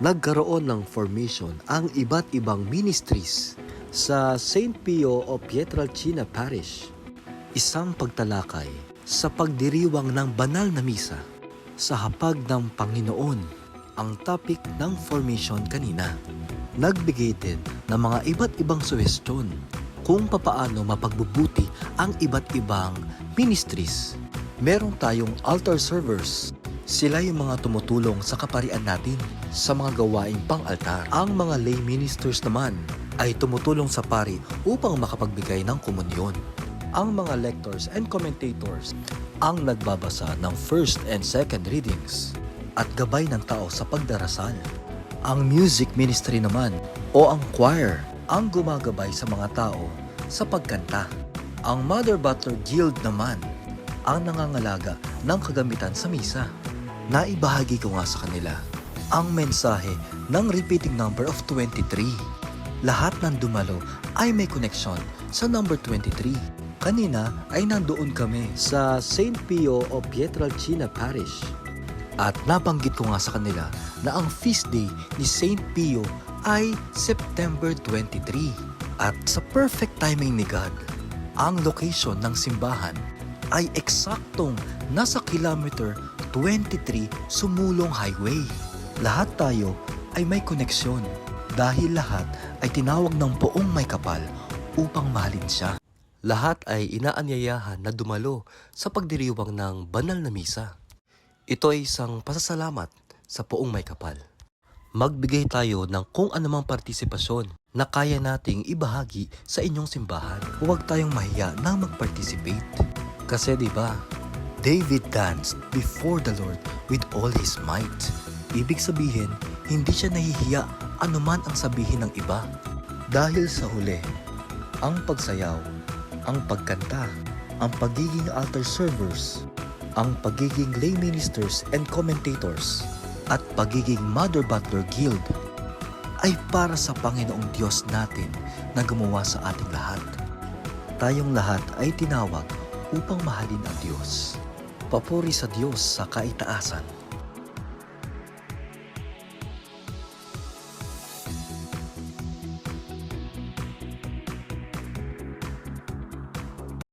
Nagkaroon ng formation ang iba't ibang ministries sa St. Pio o Pietrelcina Parish. Isang pagtalakay sa pagdiriwang ng banal na misa sa hapag ng Panginoon ang topic ng formation kanina. Nagbigay din ng mga iba't ibang suhestyon kung papaano mapagbubuti ang iba't ibang ministries. Meron tayong altar servers. Sila yung mga tumutulong sa kaparian natin sa mga gawaing pang-altar. Ang mga lay ministers naman ay tumutulong sa pari upang makapagbigay ng komunyon. Ang mga lectors and commentators ang nagbabasa ng first and second readings at gabay ng tao sa pagdarasal. Ang music ministry naman o ang choir ang gumagabay sa mga tao sa pagkanta. Ang Mother Butler Guild naman ang nangangalaga ng kagamitan sa misa. Naibahagi ko nga sa kanila ang mensahe ng repeating number of 23. Lahat ng dumalo ay may connection sa number 23. Kanina ay nandoon kami sa St. Pio o Pietrelcina Parish. At nabanggit ko nga sa kanila na ang feast day ni St. Pio ay September 23. At sa perfect timing ni God, ang location ng simbahan ay eksaktong nasa kilometer 23 Sumulong Highway. Lahat tayo ay may koneksyon dahil lahat ay tinawag ng Poong May Kapal upang mahalin siya. Lahat ay inaanyayahan na dumalo sa pagdiriwang ng banal na misa. Ito ay isang pasasalamat sa Poong May Kapal. Magbigay tayo ng kung anumang partisipasyon na kaya nating ibahagi sa inyong simbahan. Huwag tayong mahiya na mag-participate. Kasi diba, David danced before the Lord with all his might. Ibig sabihin, hindi siya nahihiya anuman ang sabihin ng iba. Dahil sa huli, ang pagsayaw, ang pagkanta, ang pagiging altar servers, ang pagiging lay ministers and commentators, at pagiging Mother Butler Guild ay para sa Panginoong Diyos natin na gumawa sa ating lahat. Tayong lahat ay tinawag upang mahalin ang Diyos. Papuri sa Diyos sa kaitaasan.